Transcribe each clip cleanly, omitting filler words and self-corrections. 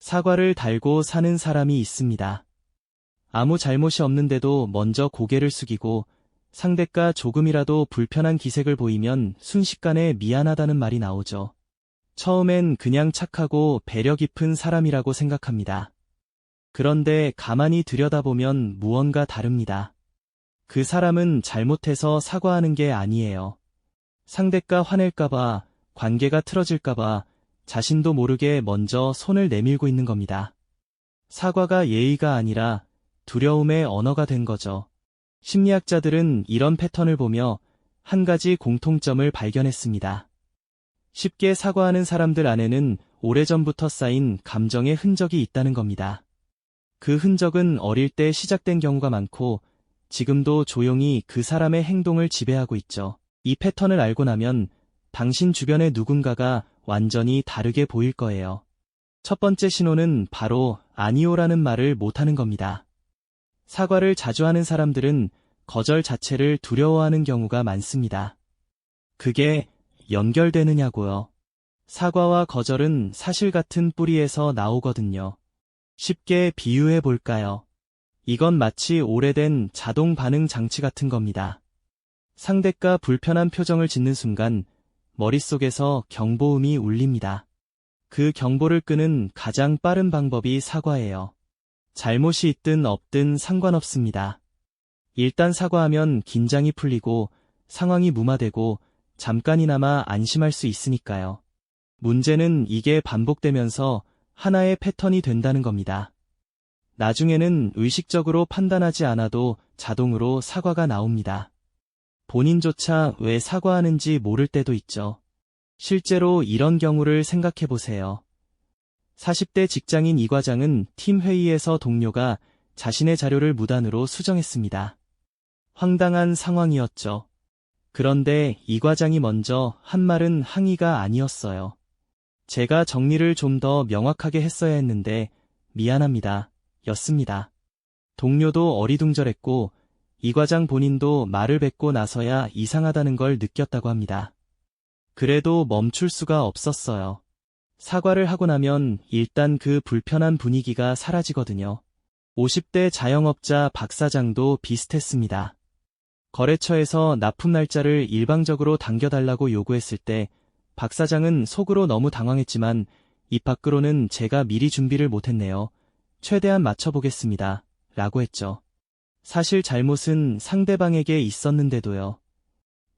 사과를 달고 사는 사람이 있습니다. 아무 잘못이 없는데도 먼저 고개를 숙이고 상대가 조금이라도 불편한 기색을 보이면 순식간에 미안하다는 말이 나오죠. 처음엔 그냥 착하고 배려 깊은 사람이라고 생각합니다. 그런데 가만히 들여다보면 무언가 다릅니다. 그 사람은 잘못해서 사과하는 게 아니에요. 상대가 화낼까봐, 관계가 틀어질까봐 자신도 모르게 먼저 손을 내밀고 있는 겁니다. 사과가 예의가 아니라 두려움의 언어가 된 거죠. 심리학자들은 이런 패턴을 보며 한 가지 공통점을 발견했습니다. 쉽게 사과하는 사람들 안에는 오래전부터 쌓인 감정의 흔적이 있다는 겁니다. 그 흔적은 어릴 때 시작된 경우가 많고 지금도 조용히 그 사람의 행동을 지배하고 있죠. 이 패턴을 알고 나면 당신 주변의 누군가가 완전히 다르게 보일 거예요. 첫 번째 신호는 바로 아니오라는 말을 못하는 겁니다. 사과를 자주 하는 사람들은 거절 자체를 두려워하는 경우가 많습니다. 그게 연결되느냐고요. 사과와 거절은 사실 같은 뿌리에서 나오거든요. 쉽게 비유해 볼까요? 이건 마치 오래된 자동 반응 장치 같은 겁니다. 상대가 불편한 표정을 짓는 순간 머릿속에서 경보음이 울립니다. 그 경보를 끄는 가장 빠른 방법이 사과예요. 잘못이 있든 없든 상관없습니다. 일단 사과하면 긴장이 풀리고 상황이 무마되고 잠깐이나마 안심할 수 있으니까요. 문제는 이게 반복되면서 하나의 패턴이 된다는 겁니다. 나중에는 의식적으로 판단하지 않아도 자동으로 사과가 나옵니다. 본인조차 왜 사과하는지 모를 때도 있죠. 실제로 이런 경우를 생각해 보세요. 40대 직장인 이 과장은 팀 회의에서 동료가 자신의 자료를 무단으로 수정했습니다. 황당한 상황이었죠. 그런데 이 과장이 먼저 한 말은 항의가 아니었어요. 제가 정리를 좀 더 명확하게 했어야 했는데 미안합니다. 였습니다. 동료도 어리둥절했고 이 과장 본인도 말을 뱉고 나서야 이상하다는 걸 느꼈다고 합니다. 그래도 멈출 수가 없었어요. 사과를 하고 나면 일단 그 불편한 분위기가 사라지거든요. 50대 자영업자 박 사장도 비슷했습니다. 거래처에서 납품 날짜를 일방적으로 당겨달라고 요구했을 때 박 사장은 속으로 너무 당황했지만 입 밖으로는 제가 미리 준비를 못했네요. 최대한 맞춰보겠습니다. 라고 했죠. 사실 잘못은 상대방에게 있었는데도요.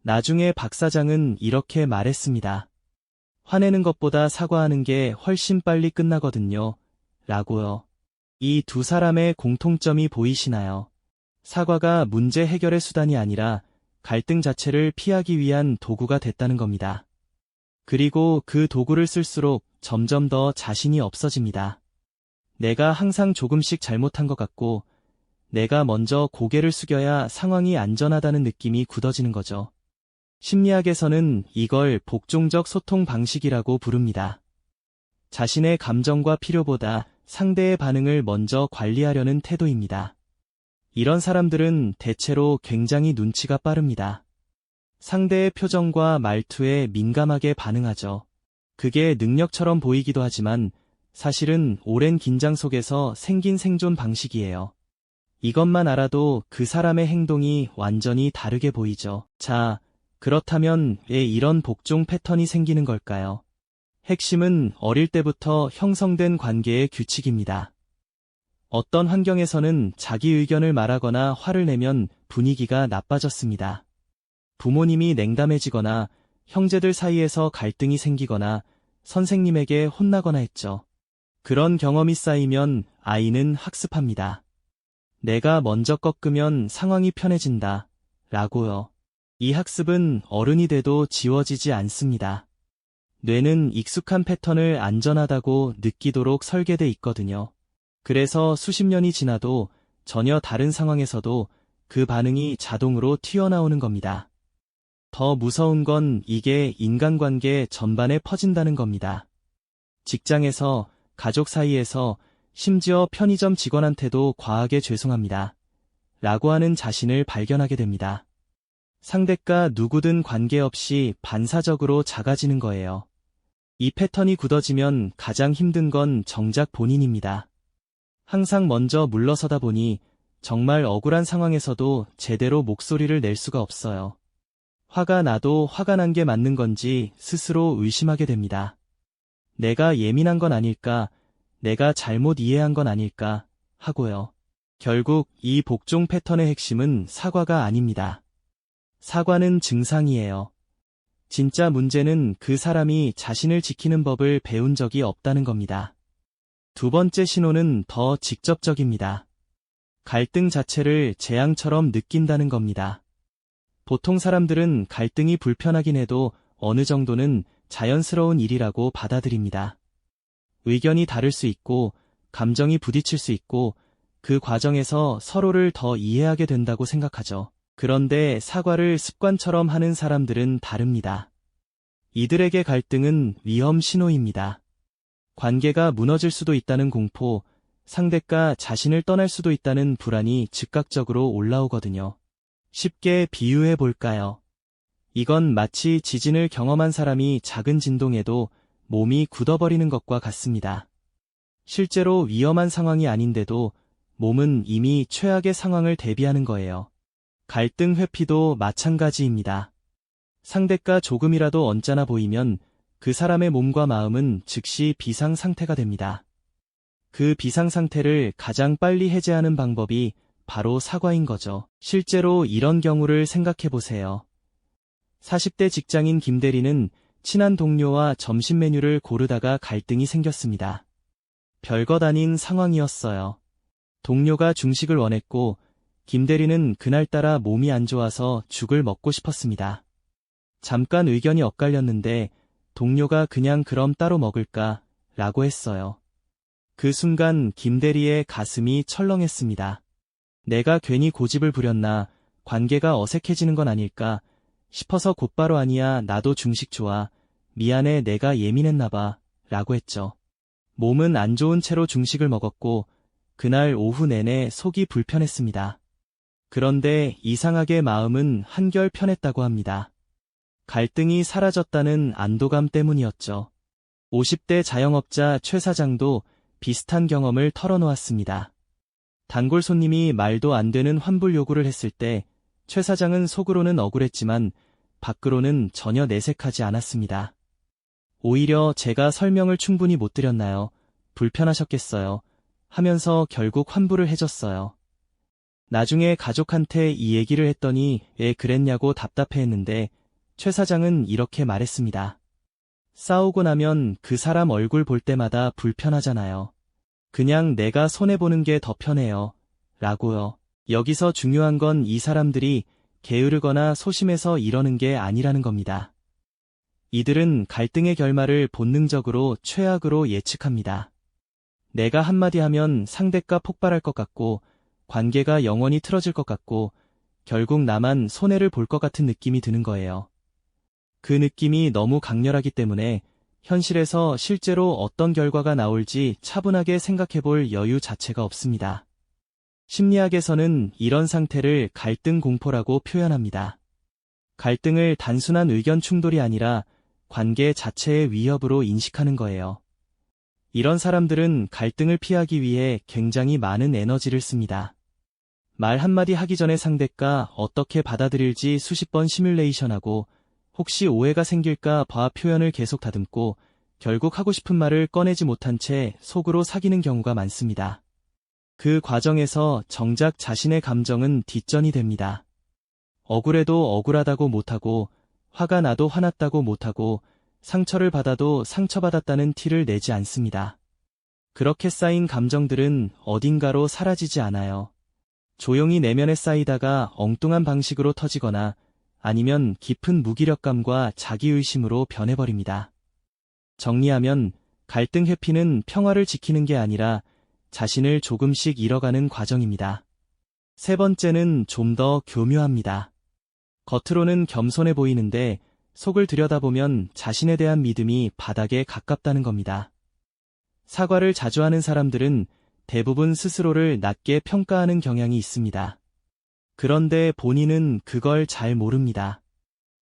나중에 박 사장은 이렇게 말했습니다. 화내는 것보다 사과하는 게 훨씬 빨리 끝나거든요. 라고요. 이 두 사람의 공통점이 보이시나요? 사과가 문제 해결의 수단이 아니라 갈등 자체를 피하기 위한 도구가 됐다는 겁니다. 그리고 그 도구를 쓸수록 점점 더 자신이 없어집니다. 내가 항상 조금씩 잘못한 것 같고 내가 먼저 고개를 숙여야 상황이 안전하다는 느낌이 굳어지는 거죠. 심리학에서는 이걸 복종적 소통 방식이라고 부릅니다. 자신의 감정과 필요보다 상대의 반응을 먼저 관리하려는 태도입니다. 이런 사람들은 대체로 굉장히 눈치가 빠릅니다. 상대의 표정과 말투에 민감하게 반응하죠. 그게 능력처럼 보이기도 하지만 사실은 오랜 긴장 속에서 생긴 생존 방식이에요. 이것만 알아도 그 사람의 행동이 완전히 다르게 보이죠. 자, 그렇다면 왜 이런 복종 패턴이 생기는 걸까요? 핵심은 어릴 때부터 형성된 관계의 규칙입니다. 어떤 환경에서는 자기 의견을 말하거나 화를 내면 분위기가 나빠졌습니다. 부모님이 냉담해지거나 형제들 사이에서 갈등이 생기거나 선생님에게 혼나거나 했죠. 그런 경험이 쌓이면 아이는 학습합니다. 내가 먼저 꺾으면 상황이 편해진다. 라고요. 이 학습은 어른이 돼도 지워지지 않습니다. 뇌는 익숙한 패턴을 안전하다고 느끼도록 설계돼 있거든요. 그래서 수십 년이 지나도 전혀 다른 상황에서도 그 반응이 자동으로 튀어나오는 겁니다. 더 무서운 건 이게 인간관계 전반에 퍼진다는 겁니다. 직장에서, 가족 사이에서, 심지어 편의점 직원한테도 과하게 죄송합니다. 라고 하는 자신을 발견하게 됩니다. 상대가 누구든 관계없이 반사적으로 작아지는 거예요. 이 패턴이 굳어지면 가장 힘든 건 정작 본인입니다. 항상 먼저 물러서다 보니 정말 억울한 상황에서도 제대로 목소리를 낼 수가 없어요. 화가 나도 화가 난 게 맞는 건지 스스로 의심하게 됩니다. 내가 예민한 건 아닐까, 내가 잘못 이해한 건 아닐까 하고요. 결국 이 복종 패턴의 핵심은 사과가 아닙니다. 사과는 증상이에요. 진짜 문제는 그 사람이 자신을 지키는 법을 배운 적이 없다는 겁니다. 두 번째 신호는 더 직접적입니다. 갈등 자체를 재앙처럼 느낀다는 겁니다. 보통 사람들은 갈등이 불편하긴 해도 어느 정도는 자연스러운 일이라고 받아들입니다. 의견이 다를 수 있고, 감정이 부딪힐 수 있고, 그 과정에서 서로를 더 이해하게 된다고 생각하죠. 그런데 사과를 습관처럼 하는 사람들은 다릅니다. 이들에게 갈등은 위험 신호입니다. 관계가 무너질 수도 있다는 공포, 상대가 자신을 떠날 수도 있다는 불안이 즉각적으로 올라오거든요. 쉽게 비유해 볼까요? 이건 마치 지진을 경험한 사람이 작은 진동에도 몸이 굳어버리는 것과 같습니다. 실제로 위험한 상황이 아닌데도 몸은 이미 최악의 상황을 대비하는 거예요. 갈등 회피도 마찬가지입니다. 상대가 조금이라도 언짢아 보이면 그 사람의 몸과 마음은 즉시 비상 상태가 됩니다. 그 비상 상태를 가장 빨리 해제하는 방법이 바로 사과인 거죠. 실제로 이런 경우를 생각해 보세요. 40대 직장인 김대리는 친한 동료와 점심 메뉴를 고르다가 갈등이 생겼습니다. 별것 아닌 상황이었어요. 동료가 중식을 원했고 김대리는 그날따라 몸이 안 좋아서 죽을 먹고 싶었습니다. 잠깐 의견이 엇갈렸는데 동료가 그냥 그럼 따로 먹을까? 라고 했어요. 그 순간 김대리의 가슴이 철렁했습니다. 내가 괜히 고집을 부렸나, 관계가 어색해지는 건 아닐까 싶어서 곧바로 아니야, 나도 중식 좋아. 미안해, 내가 예민했나 봐. 라고 했죠. 몸은 안 좋은 채로 중식을 먹었고 그날 오후 내내 속이 불편했습니다. 그런데 이상하게 마음은 한결 편했다고 합니다. 갈등이 사라졌다는 안도감 때문이었죠. 50대 자영업자 최 사장도 비슷한 경험을 털어놓았습니다. 단골 손님이 말도 안 되는 환불 요구를 했을 때 최 사장은 속으로는 억울했지만 밖으로는 전혀 내색하지 않았습니다. 오히려 제가 설명을 충분히 못 드렸나요? 불편하셨겠어요? 하면서 결국 환불을 해줬어요. 나중에 가족한테 이 얘기를 했더니 왜 그랬냐고 답답해했는데 최 사장은 이렇게 말했습니다. 싸우고 나면 그 사람 얼굴 볼 때마다 불편하잖아요. 그냥 내가 손해보는 게 더 편해요. 라고요. 여기서 중요한 건 이 사람들이 게으르거나 소심해서 이러는 게 아니라는 겁니다. 이들은 갈등의 결말을 본능적으로 최악으로 예측합니다. 내가 한마디 하면 상대가 폭발할 것 같고 관계가 영원히 틀어질 것 같고 결국 나만 손해를 볼 것 같은 느낌이 드는 거예요. 그 느낌이 너무 강렬하기 때문에 현실에서 실제로 어떤 결과가 나올지 차분하게 생각해 볼 여유 자체가 없습니다. 심리학에서는 이런 상태를 갈등 공포라고 표현합니다. 갈등을 단순한 의견 충돌이 아니라 관계 자체의 위협으로 인식하는 거예요. 이런 사람들은 갈등을 피하기 위해 굉장히 많은 에너지를 씁니다. 말 한마디 하기 전에 상대가 어떻게 받아들일지 수십 번 시뮬레이션하고 혹시 오해가 생길까 봐 표현을 계속 다듬고 결국 하고 싶은 말을 꺼내지 못한 채 속으로 사귀는 경우가 많습니다. 그 과정에서 정작 자신의 감정은 뒷전이 됩니다. 억울해도 억울하다고 못하고 화가 나도 화났다고 못하고 상처를 받아도 상처받았다는 티를 내지 않습니다. 그렇게 쌓인 감정들은 어딘가로 사라지지 않아요. 조용히 내면에 쌓이다가 엉뚱한 방식으로 터지거나 아니면 깊은 무기력감과 자기의심으로 변해버립니다. 정리하면 갈등 회피는 평화를 지키는 게 아니라 자신을 조금씩 잃어가는 과정입니다. 세 번째는 좀 더 교묘합니다. 겉으로는 겸손해 보이는데 속을 들여다보면 자신에 대한 믿음이 바닥에 가깝다는 겁니다. 사과를 자주 하는 사람들은 대부분 스스로를 낮게 평가하는 경향이 있습니다. 그런데 본인은 그걸 잘 모릅니다.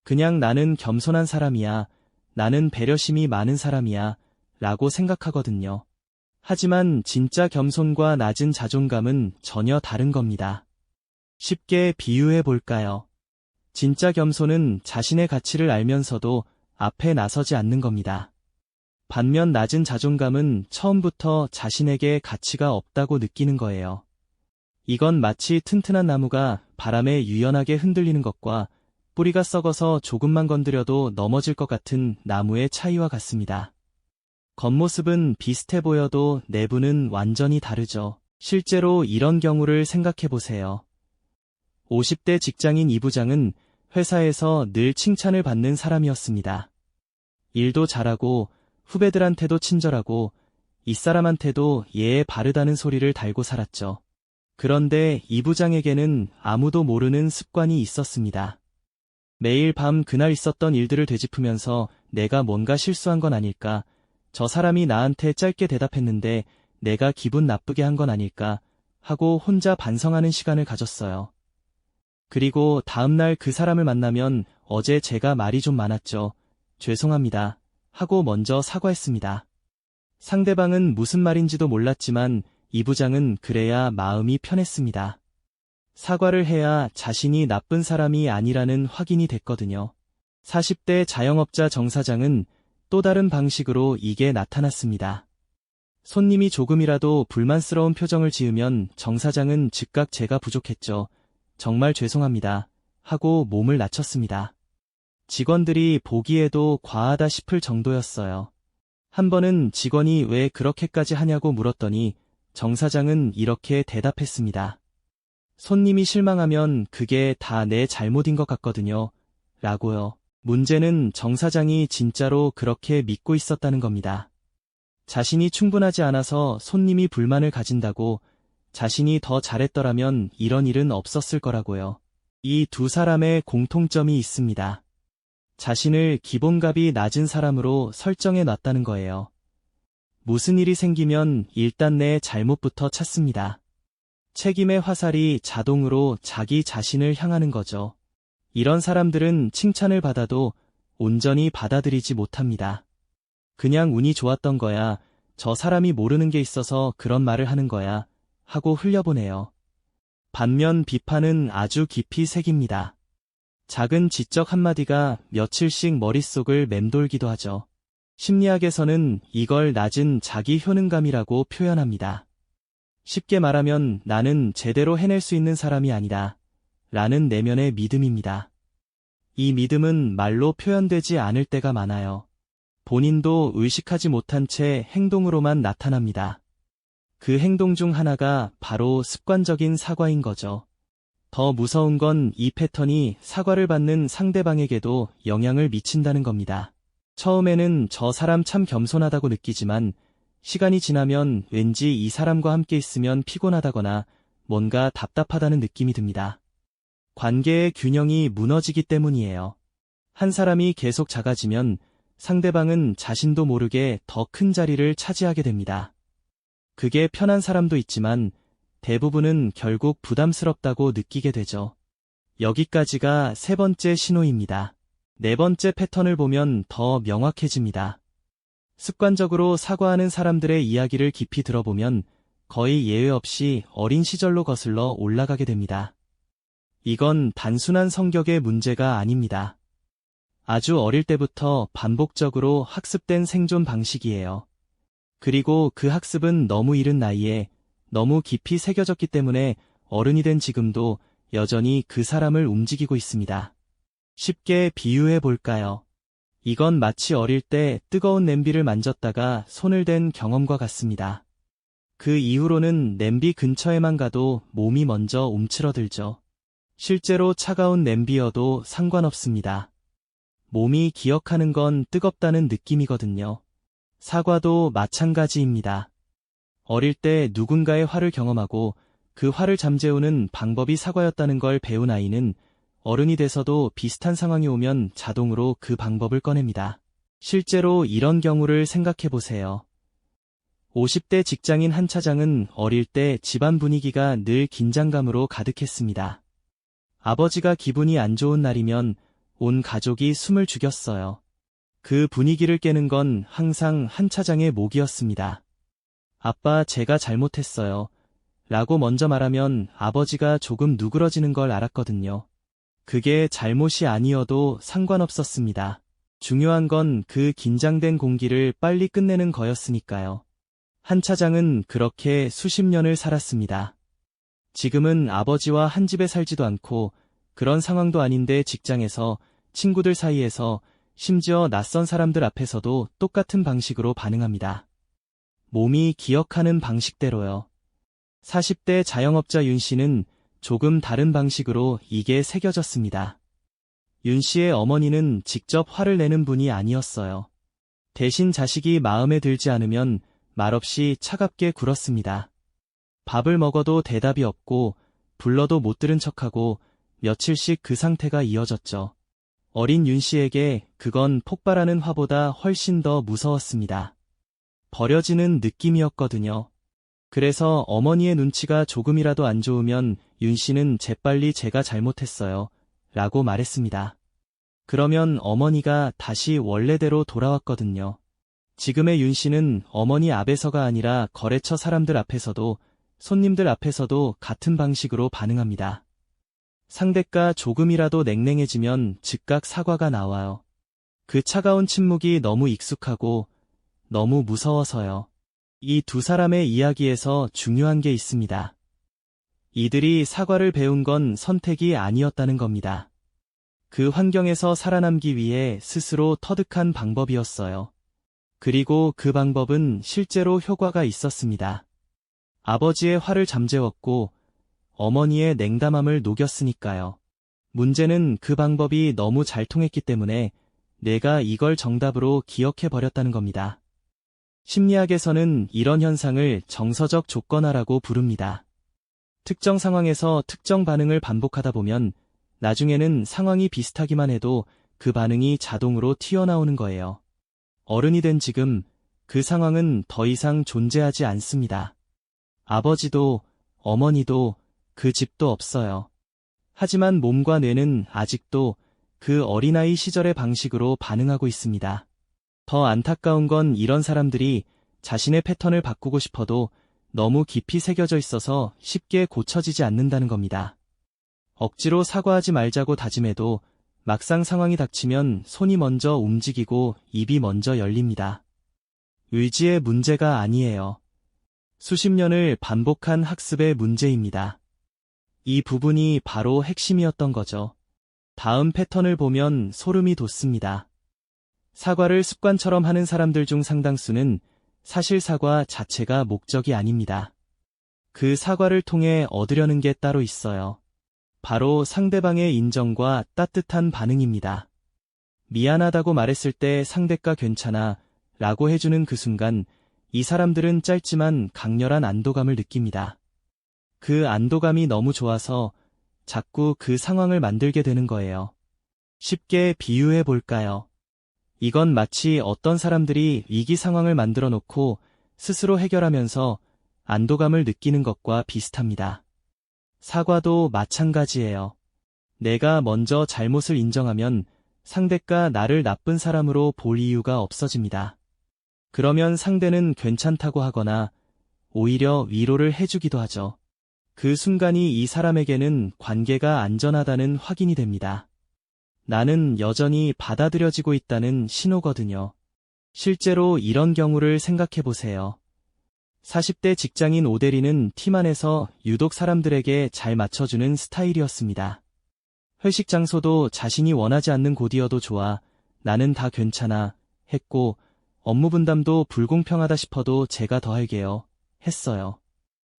그냥 나는 겸손한 사람이야. 나는 배려심이 많은 사람이야 라고 생각하거든요. 하지만 진짜 겸손과 낮은 자존감은 전혀 다른 겁니다. 쉽게 비유해 볼까요? 진짜 겸손은 자신의 가치를 알면서도 앞에 나서지 않는 겁니다. 반면 낮은 자존감은 처음부터 자신에게 가치가 없다고 느끼는 거예요. 이건 마치 튼튼한 나무가 바람에 유연하게 흔들리는 것과 뿌리가 썩어서 조금만 건드려도 넘어질 것 같은 나무의 차이와 같습니다. 겉모습은 비슷해 보여도 내부는 완전히 다르죠. 실제로 이런 경우를 생각해 보세요. 50대 직장인 이 부장은 회사에서 늘 칭찬을 받는 사람이었습니다. 일도 잘하고 후배들한테도 친절하고 윗사람한테도 예의 바르다는 소리를 달고 살았죠. 그런데 이 부장에게는 아무도 모르는 습관이 있었습니다. 매일 밤 그날 있었던 일들을 되짚으면서 내가 뭔가 실수한 건 아닐까, 저 사람이 나한테 짧게 대답했는데 내가 기분 나쁘게 한 건 아닐까 하고 혼자 반성하는 시간을 가졌어요. 그리고 다음날 그 사람을 만나면 어제 제가 말이 좀 많았죠. 죄송합니다. 하고 먼저 사과했습니다. 상대방은 무슨 말인지도 몰랐지만 이 부장은 그래야 마음이 편했습니다. 사과를 해야 자신이 나쁜 사람이 아니라는 확인이 됐거든요. 40대 자영업자 정 사장은 또 다른 방식으로 이게 나타났습니다. 손님이 조금이라도 불만스러운 표정을 지으면 정 사장은 즉각 제가 부족했죠. 정말 죄송합니다. 하고 몸을 낮췄습니다. 직원들이 보기에도 과하다 싶을 정도였어요. 한 번은 직원이 왜 그렇게까지 하냐고 물었더니 정 사장은 이렇게 대답했습니다. 손님이 실망하면 그게 다 내 잘못인 것 같거든요. 라고요. 문제는 정 사장이 진짜로 그렇게 믿고 있었다는 겁니다. 자신이 충분하지 않아서 손님이 불만을 가진다고 자신이 더 잘했더라면 이런 일은 없었을 거라고요. 이 두 사람의 공통점이 있습니다. 자신을 기본값이 낮은 사람으로 설정해 놨다는 거예요. 무슨 일이 생기면 일단 내 잘못부터 찾습니다. 책임의 화살이 자동으로 자기 자신을 향하는 거죠. 이런 사람들은 칭찬을 받아도 온전히 받아들이지 못합니다. 그냥 운이 좋았던 거야, 저 사람이 모르는 게 있어서 그런 말을 하는 거야 하고 흘려보내요. 반면 비판은 아주 깊이 새깁니다. 작은 지적 한마디가 며칠씩 머릿속을 맴돌기도 하죠. 심리학에서는 이걸 낮은 자기 효능감이라고 표현합니다. 쉽게 말하면 나는 제대로 해낼 수 있는 사람이 아니다 라는 내면의 믿음입니다. 이 믿음은 말로 표현되지 않을 때가 많아요. 본인도 의식하지 못한 채 행동으로만 나타납니다. 그 행동 중 하나가 바로 습관적인 사과인 거죠. 더 무서운 건 이 패턴이 사과를 받는 상대방에게도 영향을 미친다는 겁니다. 처음에는 저 사람 참 겸손하다고 느끼지만 시간이 지나면 왠지 이 사람과 함께 있으면 피곤하다거나 뭔가 답답하다는 느낌이 듭니다. 관계의 균형이 무너지기 때문이에요. 한 사람이 계속 작아지면 상대방은 자신도 모르게 더 큰 자리를 차지하게 됩니다. 그게 편한 사람도 있지만 대부분은 결국 부담스럽다고 느끼게 되죠. 여기까지가 세 번째 신호입니다. 네 번째 패턴을 보면 더 명확해집니다. 습관적으로 사과하는 사람들의 이야기를 깊이 들어보면 거의 예외 없이 어린 시절로 거슬러 올라가게 됩니다. 이건 단순한 성격의 문제가 아닙니다. 아주 어릴 때부터 반복적으로 학습된 생존 방식이에요. 그리고 그 학습은 너무 이른 나이에 너무 깊이 새겨졌기 때문에 어른이 된 지금도 여전히 그 사람을 움직이고 있습니다. 쉽게 비유해 볼까요? 이건 마치 어릴 때 뜨거운 냄비를 만졌다가 손을 댄 경험과 같습니다. 그 이후로는 냄비 근처에만 가도 몸이 먼저 움츠러들죠. 실제로 차가운 냄비여도 상관없습니다. 몸이 기억하는 건 뜨겁다는 느낌이거든요. 사과도 마찬가지입니다. 어릴 때 누군가의 화를 경험하고 그 화를 잠재우는 방법이 사과였다는 걸 배운 아이는 어른이 돼서도 비슷한 상황이 오면 자동으로 그 방법을 꺼냅니다. 실제로 이런 경우를 생각해 보세요. 50대 직장인 한 차장은 어릴 때 집안 분위기가 늘 긴장감으로 가득했습니다. 아버지가 기분이 안 좋은 날이면 온 가족이 숨을 죽였어요. 그 분위기를 깨는 건 항상 한 차장의 몫이었습니다. 아빠, 제가 잘못했어요. 라고 먼저 말하면 아버지가 조금 누그러지는 걸 알았거든요. 그게 잘못이 아니어도 상관없었습니다. 중요한 건 그 긴장된 공기를 빨리 끝내는 거였으니까요. 한 차장은 그렇게 수십 년을 살았습니다. 지금은 아버지와 한 집에 살지도 않고 그런 상황도 아닌데 직장에서, 친구들 사이에서, 심지어 낯선 사람들 앞에서도 똑같은 방식으로 반응합니다. 몸이 기억하는 방식대로요. 40대 자영업자 윤 씨는 조금 다른 방식으로 이게 새겨졌습니다. 윤 씨의 어머니는 직접 화를 내는 분이 아니었어요. 대신 자식이 마음에 들지 않으면 말없이 차갑게 굴었습니다. 밥을 먹어도 대답이 없고 불러도 못 들은 척하고 며칠씩 그 상태가 이어졌죠. 어린 윤 씨에게 그건 폭발하는 화보다 훨씬 더 무서웠습니다. 버려지는 느낌이었거든요. 그래서 어머니의 눈치가 조금이라도 안 좋으면 윤 씨는 재빨리 제가 잘못했어요. 라고 말했습니다. 그러면 어머니가 다시 원래대로 돌아왔거든요. 지금의 윤 씨는 어머니 앞에서가 아니라 거래처 사람들 앞에서도, 손님들 앞에서도 같은 방식으로 반응합니다. 상대가 조금이라도 냉랭해지면 즉각 사과가 나와요. 그 차가운 침묵이 너무 익숙하고 너무 무서워서요. 이 두 사람의 이야기에서 중요한 게 있습니다. 이들이 사과를 배운 건 선택이 아니었다는 겁니다. 그 환경에서 살아남기 위해 스스로 터득한 방법이었어요. 그리고 그 방법은 실제로 효과가 있었습니다. 아버지의 화를 잠재웠고 어머니의 냉담함을 녹였으니까요. 문제는 그 방법이 너무 잘 통했기 때문에 내가 이걸 정답으로 기억해버렸다는 겁니다. 심리학에서는 이런 현상을 정서적 조건화라고 부릅니다. 특정 상황에서 특정 반응을 반복하다 보면 나중에는 상황이 비슷하기만 해도 그 반응이 자동으로 튀어나오는 거예요. 어른이 된 지금 그 상황은 더 이상 존재하지 않습니다. 아버지도 어머니도 그 집도 없어요. 하지만 몸과 뇌는 아직도 그 어린아이 시절의 방식으로 반응하고 있습니다. 더 안타까운 건 이런 사람들이 자신의 패턴을 바꾸고 싶어도 너무 깊이 새겨져 있어서 쉽게 고쳐지지 않는다는 겁니다. 억지로 사과하지 말자고 다짐해도 막상 상황이 닥치면 손이 먼저 움직이고 입이 먼저 열립니다. 의지의 문제가 아니에요. 수십 년을 반복한 학습의 문제입니다. 이 부분이 바로 핵심이었던 거죠. 다음 패턴을 보면 소름이 돋습니다. 사과를 습관처럼 하는 사람들 중 상당수는 사실 사과 자체가 목적이 아닙니다. 그 사과를 통해 얻으려는 게 따로 있어요. 바로 상대방의 인정과 따뜻한 반응입니다. 미안하다고 말했을 때 상대가 괜찮아 라고 해주는 그 순간 이 사람들은 짧지만 강렬한 안도감을 느낍니다. 그 안도감이 너무 좋아서 자꾸 그 상황을 만들게 되는 거예요. 쉽게 비유해 볼까요? 이건 마치 어떤 사람들이 위기 상황을 만들어 놓고 스스로 해결하면서 안도감을 느끼는 것과 비슷합니다. 사과도 마찬가지예요. 내가 먼저 잘못을 인정하면 상대가 나를 나쁜 사람으로 볼 이유가 없어집니다. 그러면 상대는 괜찮다고 하거나 오히려 위로를 해주기도 하죠. 그 순간이 이 사람에게는 관계가 안전하다는 확인이 됩니다. 나는 여전히 받아들여지고 있다는 신호거든요. 실제로 이런 경우를 생각해 보세요. 40대 직장인 오대리는 팀 안에서 유독 사람들에게 잘 맞춰주는 스타일이었습니다. 회식 장소도 자신이 원하지 않는 곳이어도 좋아, 나는 다 괜찮아, 했고, 업무 분담도 불공평하다 싶어도 제가 더 할게요, 했어요.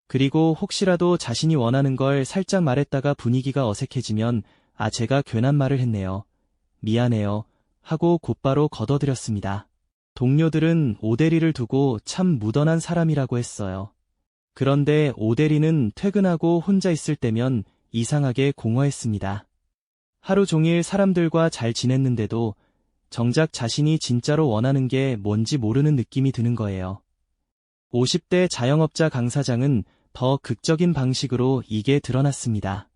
그리고 혹시라도 자신이 원하는 걸 살짝 말했다가 분위기가 어색해지면 제가 괜한 말을 했네요. 미안해요. 하고 곧바로 걷어들였습니다. 동료들은 오대리를 두고 참 무던한 사람이라고 했어요. 그런데 오대리는 퇴근하고 혼자 있을 때면 이상하게 공허했습니다. 하루 종일 사람들과 잘 지냈는데도 정작 자신이 진짜로 원하는 게 뭔지 모르는 느낌이 드는 거예요. 50대 자영업자 강 사장은 더 극적인 방식으로 이게 드러났습니다.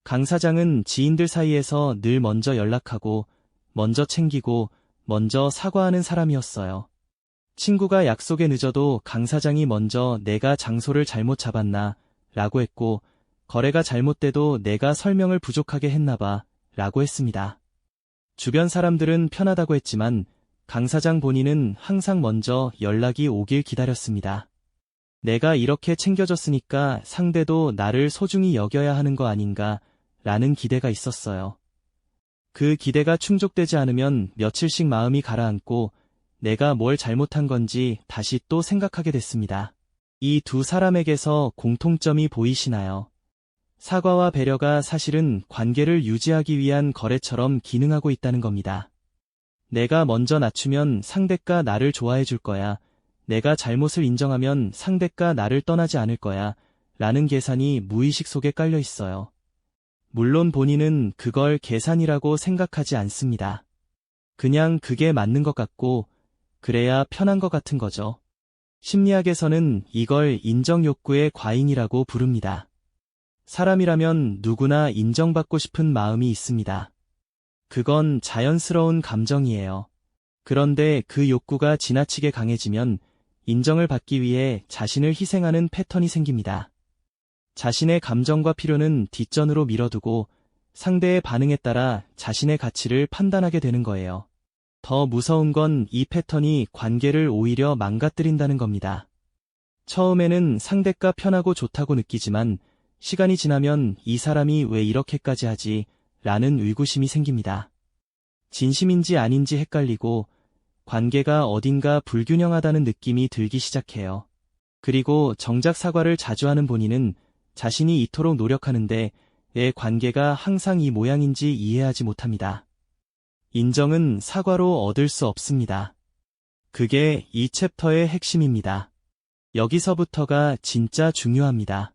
강 사장은 지인들 사이에서 늘 먼저 연락하고, 먼저 챙기고, 먼저 사과하는 사람이었어요. 친구가 약속에 늦어도 강 사장이 먼저 내가 장소를 잘못 잡았나 라고 했고, 거래가 잘못돼도 내가 설명을 부족하게 했나 봐 라고 했습니다. 주변 사람들은 편하다고 했지만 강 사장 본인은 항상 먼저 연락이 오길 기다렸습니다. 내가 이렇게 챙겨줬으니까 상대도 나를 소중히 여겨야 하는 거 아닌가 라는 기대가 있었어요. 그 기대가 충족되지 않으면 며칠씩 마음이 가라앉고 내가 뭘 잘못한 건지 다시 또 생각하게 됐습니다. 이 두 사람에게서 공통점이 보이시나요? 사과와 배려가 사실은 관계를 유지하기 위한 거래처럼 기능하고 있다는 겁니다. 내가 먼저 낮추면 상대가 나를 좋아해 줄 거야. 내가 잘못을 인정하면 상대가 나를 떠나지 않을 거야. 라는 계산이 무의식 속에 깔려 있어요. 물론 본인은 그걸 계산이라고 생각하지 않습니다. 그냥 그게 맞는 것 같고 그래야 편한 것 같은 거죠. 심리학에서는 이걸 인정 욕구의 과잉이라고 부릅니다. 사람이라면 누구나 인정받고 싶은 마음이 있습니다. 그건 자연스러운 감정이에요. 그런데 그 욕구가 지나치게 강해지면 인정을 받기 위해 자신을 희생하는 패턴이 생깁니다. 자신의 감정과 필요는 뒷전으로 밀어두고 상대의 반응에 따라 자신의 가치를 판단하게 되는 거예요. 더 무서운 건 이 패턴이 관계를 오히려 망가뜨린다는 겁니다. 처음에는 상대가 편하고 좋다고 느끼지만 시간이 지나면 이 사람이 왜 이렇게까지 하지? 라는 의구심이 생깁니다. 진심인지 아닌지 헷갈리고 관계가 어딘가 불균형하다는 느낌이 들기 시작해요. 그리고 정작 사과를 자주 하는 본인은 자신이 이토록 노력하는데 왜 관계가 항상 이 모양인지 이해하지 못합니다. 인정은 사과로 얻을 수 없습니다. 그게 이 챕터의 핵심입니다. 여기서부터가 진짜 중요합니다.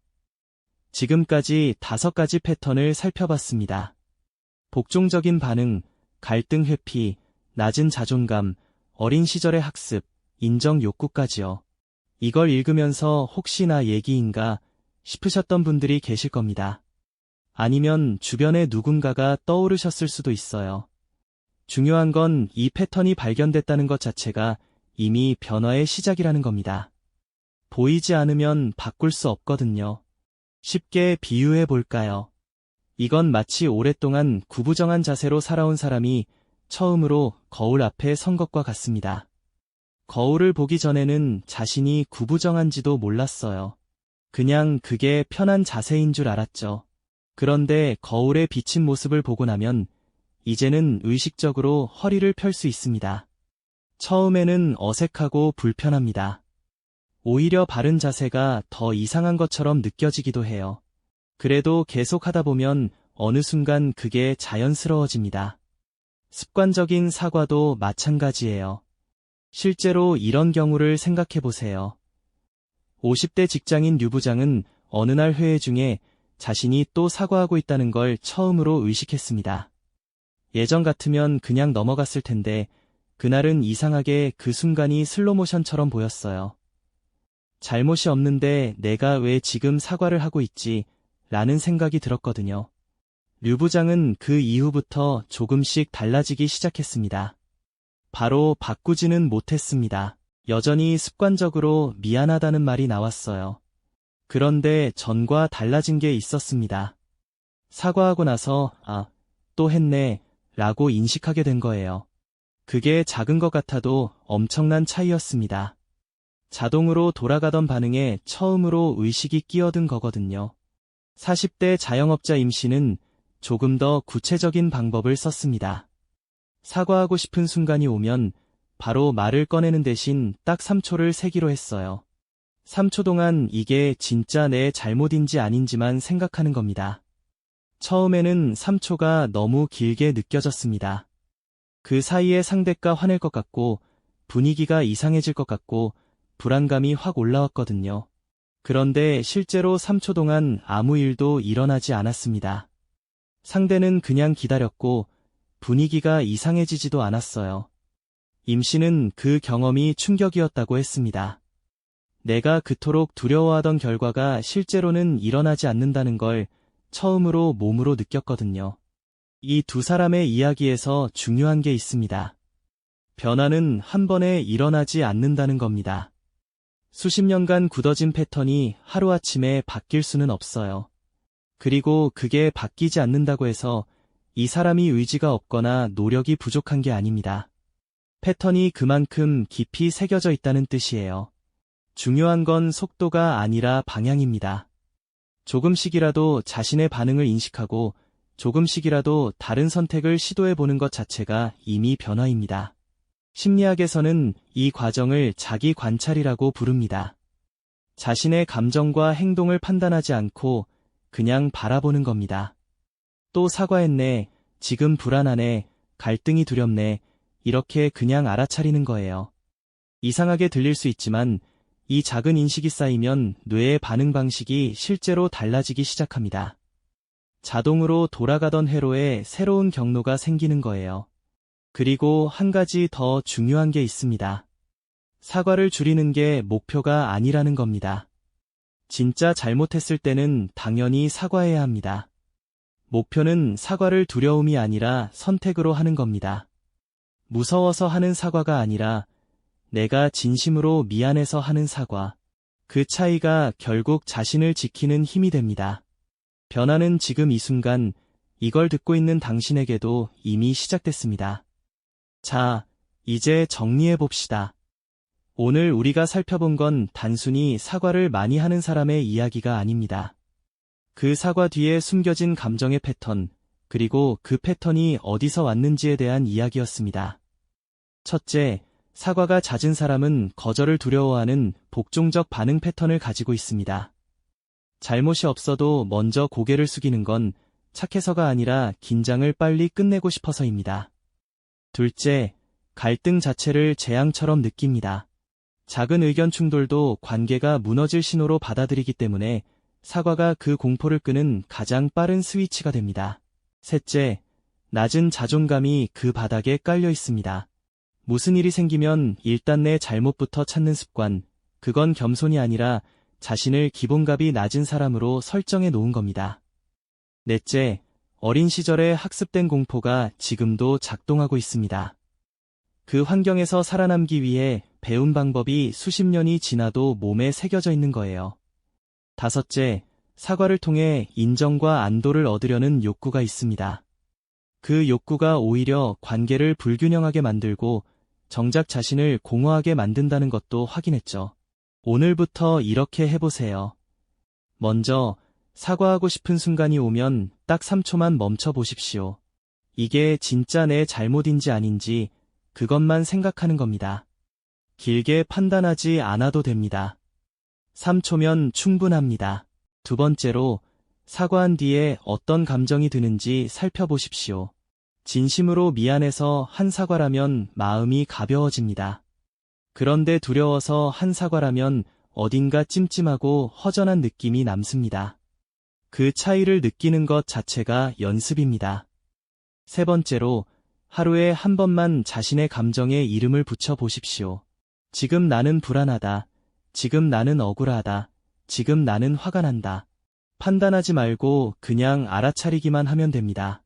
지금까지 5가지 패턴을 살펴봤습니다. 복종적인 반응, 갈등 회피, 낮은 자존감, 어린 시절의 학습, 인정 욕구까지요. 이걸 읽으면서 혹시 나 얘기인가 싶으셨던 분들이 계실 겁니다. 아니면 주변에 누군가가 떠오르셨을 수도 있어요. 중요한 건 이 패턴이 발견됐다는 것 자체가 이미 변화의 시작이라는 겁니다. 보이지 않으면 바꿀 수 없거든요. 쉽게 비유해 볼까요? 이건 마치 오랫동안 구부정한 자세로 살아온 사람이 처음으로 거울 앞에 선 것과 같습니다. 거울을 보기 전에는 자신이 구부정한지도 몰랐어요. 그냥 그게 편한 자세인 줄 알았죠. 그런데 거울에 비친 모습을 보고 나면 이제는 의식적으로 허리를 펼 수 있습니다. 처음에는 어색하고 불편합니다. 오히려 바른 자세가 더 이상한 것처럼 느껴지기도 해요. 그래도 계속 하다 보면 어느 순간 그게 자연스러워집니다. 습관적인 사과도 마찬가지예요. 실제로 이런 경우를 생각해 보세요. 50대 직장인 류 부장은 어느 날 회의 중에 자신이 또 사과하고 있다는 걸 처음으로 의식했습니다. 예전 같으면 그냥 넘어갔을 텐데 그날은 이상하게 그 순간이 슬로모션처럼 보였어요. 잘못이 없는데 내가 왜 지금 사과를 하고 있지? 라는 생각이 들었거든요. 류 부장은 그 이후부터 조금씩 달라지기 시작했습니다. 바로 바꾸지는 못했습니다. 여전히 습관적으로 미안하다는 말이 나왔어요. 그런데 전과 달라진 게 있었습니다. 사과하고 나서 또 했네 라고 인식하게 된 거예요. 그게 작은 것 같아도 엄청난 차이였습니다. 자동으로 돌아가던 반응에 처음으로 의식이 끼어든 거거든요. 40대 자영업자 임 씨는 조금 더 구체적인 방법을 썼습니다. 사과하고 싶은 순간이 오면 바로 말을 꺼내는 대신 딱 3초를 세기로 했어요. 3초 동안 이게 진짜 내 잘못인지 아닌지만 생각하는 겁니다. 처음에는 3초가 너무 길게 느껴졌습니다. 그 사이에 상대가 화낼 것 같고 분위기가 이상해질 것 같고 불안감이 확 올라왔거든요. 그런데 실제로 3초 동안 아무 일도 일어나지 않았습니다. 상대는 그냥 기다렸고 분위기가 이상해지지도 않았어요. 임 씨는 그 경험이 충격이었다고 했습니다. 내가 그토록 두려워하던 결과가 실제로는 일어나지 않는다는 걸 처음으로 몸으로 느꼈거든요. 이 두 사람의 이야기에서 중요한 게 있습니다. 변화는 한 번에 일어나지 않는다는 겁니다. 수십 년간 굳어진 패턴이 하루아침에 바뀔 수는 없어요. 그리고 그게 바뀌지 않는다고 해서 이 사람이 의지가 없거나 노력이 부족한 게 아닙니다. 패턴이 그만큼 깊이 새겨져 있다는 뜻이에요. 중요한 건 속도가 아니라 방향입니다. 조금씩이라도 자신의 반응을 인식하고 조금씩이라도 다른 선택을 시도해보는 것 자체가 이미 변화입니다. 심리학에서는 이 과정을 자기 관찰이라고 부릅니다. 자신의 감정과 행동을 판단하지 않고 그냥 바라보는 겁니다. 또 사과했네, 지금 불안하네, 갈등이 두렵네, 이렇게 그냥 알아차리는 거예요. 이상하게 들릴 수 있지만 이 작은 인식이 쌓이면 뇌의 반응 방식이 실제로 달라지기 시작합니다. 자동으로 돌아가던 회로에 새로운 경로가 생기는 거예요. 그리고 한 가지 더 중요한 게 있습니다. 사과를 줄이는 게 목표가 아니라는 겁니다. 진짜 잘못했을 때는 당연히 사과해야 합니다. 목표는 사과를 두려움이 아니라 선택으로 하는 겁니다. 무서워서 하는 사과가 아니라 내가 진심으로 미안해서 하는 사과. 그 차이가 결국 자신을 지키는 힘이 됩니다. 변화는 지금 이 순간, 이걸 듣고 있는 당신에게도 이미 시작됐습니다. 자, 이제 정리해 봅시다. 오늘 우리가 살펴본 건 단순히 사과를 많이 하는 사람의 이야기가 아닙니다. 그 사과 뒤에 숨겨진 감정의 패턴, 그리고 그 패턴이 어디서 왔는지에 대한 이야기였습니다. 첫째, 사과가 잦은 사람은 거절을 두려워하는 복종적 반응 패턴을 가지고 있습니다. 잘못이 없어도 먼저 고개를 숙이는 건 착해서가 아니라 긴장을 빨리 끝내고 싶어서입니다. 둘째, 갈등 자체를 재앙처럼 느낍니다. 작은 의견 충돌도 관계가 무너질 신호로 받아들이기 때문에 사과가 그 공포를 끄는 가장 빠른 스위치가 됩니다. 셋째, 낮은 자존감이 그 바닥에 깔려 있습니다. 무슨 일이 생기면 일단 내 잘못부터 찾는 습관, 그건 겸손이 아니라 자신을 기본값이 낮은 사람으로 설정해 놓은 겁니다. 넷째, 어린 시절에 학습된 공포가 지금도 작동하고 있습니다. 그 환경에서 살아남기 위해 배운 방법이 수십 년이 지나도 몸에 새겨져 있는 거예요. 다섯째, 사과를 통해 인정과 안도를 얻으려는 욕구가 있습니다. 그 욕구가 오히려 관계를 불균형하게 만들고 정작 자신을 공허하게 만든다는 것도 확인했죠. 오늘부터 이렇게 해보세요. 먼저, 사과하고 싶은 순간이 오면 딱 3초만 멈춰 보십시오. 이게 진짜 내 잘못인지 아닌지 그것만 생각하는 겁니다. 길게 판단하지 않아도 됩니다. 3초면 충분합니다. 두 번째로, 사과한 뒤에 어떤 감정이 드는지 살펴보십시오. 진심으로 미안해서 한 사과라면 마음이 가벼워집니다. 그런데 두려워서 한 사과라면 어딘가 찜찜하고 허전한 느낌이 남습니다. 그 차이를 느끼는 것 자체가 연습입니다. 세 번째로, 하루에 한 번만 자신의 감정에 이름을 붙여 보십시오. 지금 나는 불안하다. 지금 나는 억울하다. 지금 나는 화가 난다. 판단하지 말고 그냥 알아차리기만 하면 됩니다.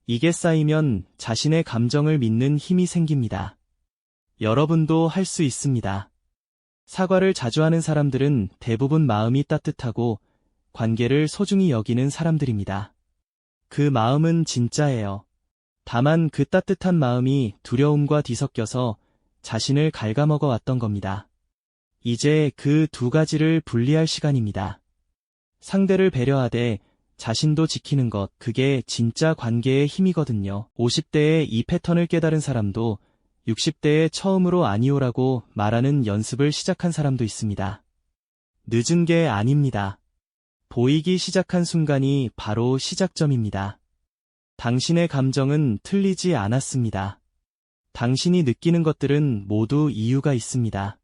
이게 쌓이면 자신의 감정을 믿는 힘이 생깁니다. 여러분도 할 수 있습니다. 사과를 자주 하는 사람들은 대부분 마음이 따뜻하고 관계를 소중히 여기는 사람들입니다. 그 마음은 진짜예요. 다만 그 따뜻한 마음이 두려움과 뒤섞여서 자신을 갉아먹어 왔던 겁니다. 이제 그 두 가지를 분리할 시간입니다. 상대를 배려하되 자신도 지키는 것, 그게 진짜 관계의 힘이거든요. 50대에 이 패턴을 깨달은 사람도 60대에 처음으로 아니오라고 말하는 연습을 시작한 사람도 있습니다. 늦은 게 아닙니다. 보이기 시작한 순간이 바로 시작점입니다. 당신의 감정은 틀리지 않았습니다. 당신이 느끼는 것들은 모두 이유가 있습니다.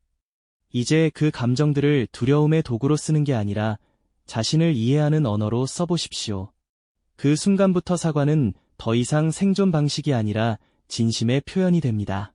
이제 그 감정들을 두려움의 도구로 쓰는 게 아니라 자신을 이해하는 언어로 써보십시오. 그 순간부터 사과는 더 이상 생존 방식이 아니라 진심의 표현이 됩니다.